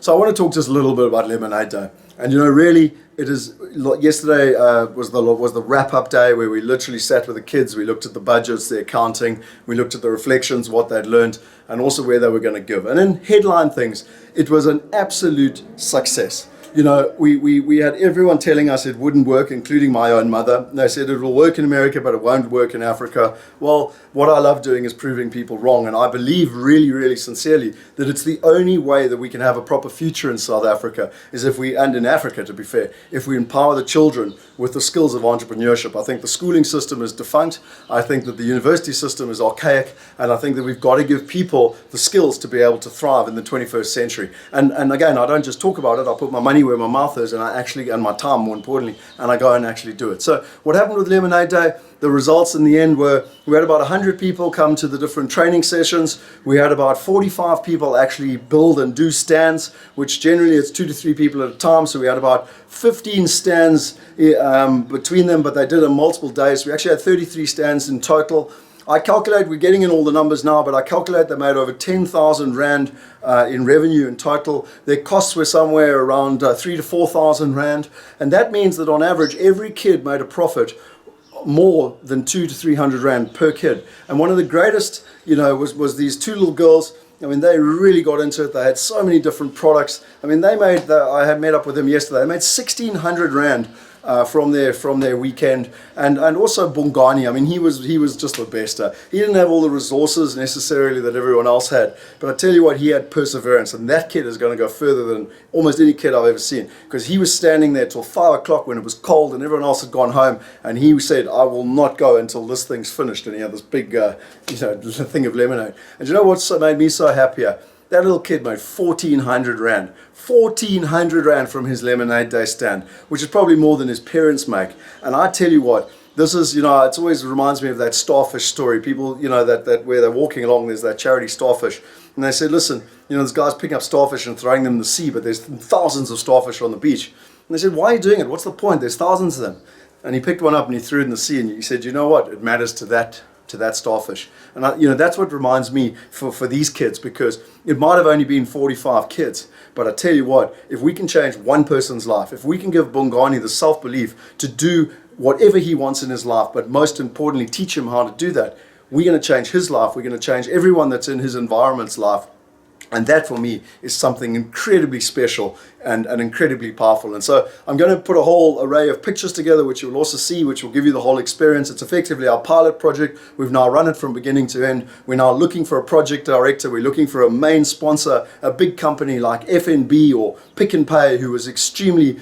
So I want to talk just a little bit about Lemonade Day. And really, it is, yesterday was the wrap-up day where we literally sat with the kids. We looked at the budgets, the accounting, we looked at the reflections, what they'd learned, and also where they were going to give. And in headline things, it was an absolute success. We had everyone telling us it wouldn't work, including my own mother. They said it will work in America, but it won't work in Africa. Well, what I love doing is proving people wrong. And I believe really, really sincerely that it's the only way that we can have a proper future in South Africa is and in Africa, to be fair, if we empower the children with the skills of entrepreneurship. I think the schooling system is defunct. I think that the university system is archaic. And I think that we've got to give people the skills to be able to thrive in the 21st century. And again, I don't just talk about it. I put my money where my mouth is, and my time, more importantly, and I go and actually do it. So what happened with Lemonade Day, the results in the end were, we had about 100 people come to the different training sessions. We had about 45 people actually build and do stands, which generally it's 2 to 3 people at a time. So we had about 15 stands between them, but they did it on multiple days. We actually had 33 stands in total. I calculate, we're getting in all the numbers now, but I calculate they made over 10,000 Rand in revenue in total. Their costs were somewhere around 3,000 to 4,000 Rand. And that means that on average, every kid made a profit more than 200 to 300 Rand per kid. And one of the greatest, was these 2 little girls. I mean, they really got into it. They had so many different products. I mean, I had met up with them yesterday. They made 1,600 Rand from their weekend, and also Bongani. I mean, he was just the best. He didn't have all the resources necessarily that everyone else had, but I tell you what, he had perseverance, and that kid is going to go further than almost any kid I've ever seen, because he was standing there till 5 o'clock when it was cold and everyone else had gone home, and he said, I will not go until this thing's finished. And he had this big thing of lemonade. And you know what made me so happier? That little kid made 1,400 Rand. 1,400 Rand from his Lemonade Day stand, which is probably more than his parents make. And I tell you what, this is, it always reminds me of that starfish story. People, that where they're walking along, there's that charity starfish. And they said, listen, this guy's picking up starfish and throwing them in the sea, but there's thousands of starfish on the beach. And they said, why are you doing it? What's the point? There's thousands of them. And he picked one up and he threw it in the sea, and he said, you know what? It matters to that starfish. And that's what reminds me for these kids, because it might have only been 45 kids, but I tell you what, if we can change one person's life, if we can give Bongani the self-belief to do whatever he wants in his life, but most importantly teach him how to do that, we're going to change his life. We're going to change everyone that's in his environment's life. And that for me is something incredibly special and incredibly powerful. And so I'm going to put a whole array of pictures together, which you'll also see, which will give you the whole experience. It's effectively our pilot project. We've now run it from beginning to end. We're now looking for a project director. We're looking for a main sponsor, a big company like FNB or Pick n Pay, who was extremely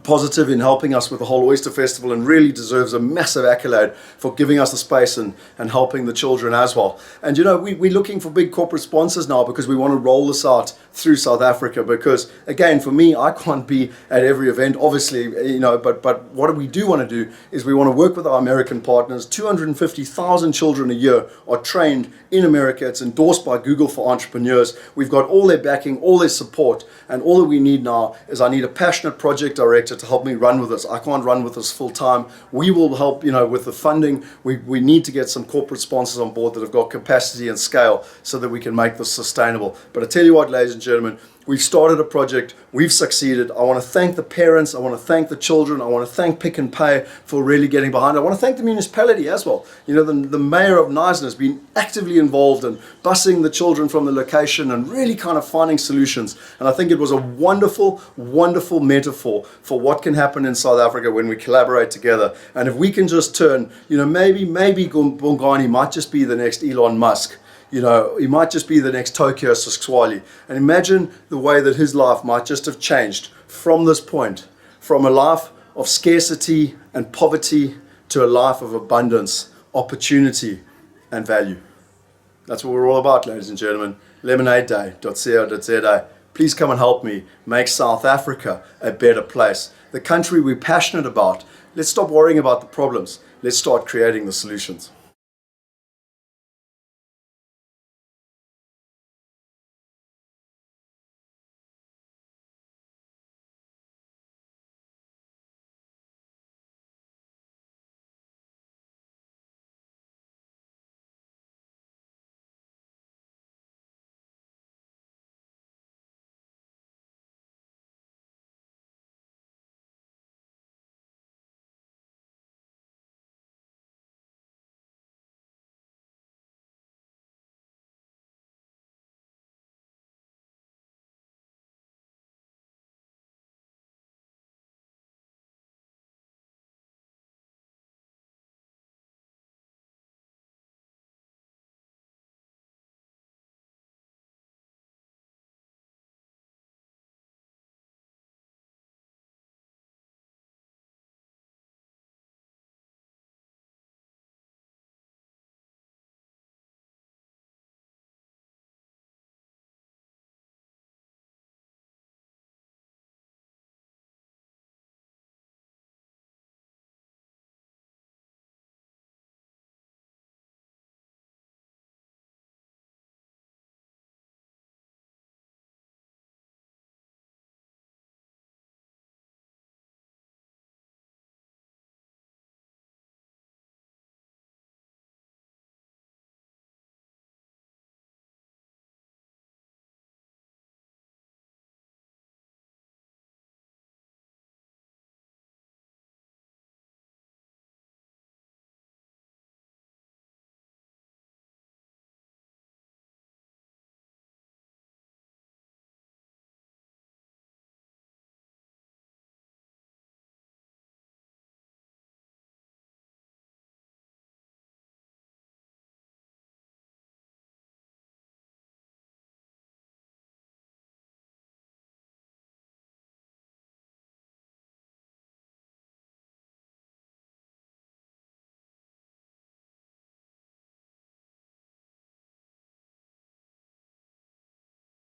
positive in helping us with the whole Oyster Festival and really deserves a massive accolade for giving us the space and helping the children as well. And we're looking for big corporate sponsors now, because we want to roll this out through South Africa, because again, for me, I can't be at every event, obviously, but what we do want to do is we want to work with our American partners. 250,000 children a year are trained in America. It's endorsed by Google for Entrepreneurs. We've got all their backing, all their support, and all that we need now is I need a passionate project director to help me run with this. I can't run with this full time. We will help, with the funding. We need to get some corporate sponsors on board that have got capacity and scale so that we can make this sustainable. But I tell you what, ladies and gentlemen, we've started a project. We've succeeded. I want to thank the parents. I want to thank the children. I want to thank Pick n Pay for really getting behind it. I want to thank the municipality as well. The mayor of Knysna has been actively involved in busing the children from the location and really kind of finding solutions. And I think it was a wonderful, wonderful metaphor for what can happen in South Africa when we collaborate together. And if we can just turn, maybe Bongani might just be the next Elon Musk. He might just be the next Tokyo Sasquatch. And imagine the way that his life might just have changed from this point, from a life of scarcity and poverty to a life of abundance, opportunity, and value. That's what we're all about, ladies and gentlemen. lemonadeday.co.za. Please come and help me make South Africa a better place. The country we're passionate about. Let's stop worrying about the problems. Let's start creating the solutions.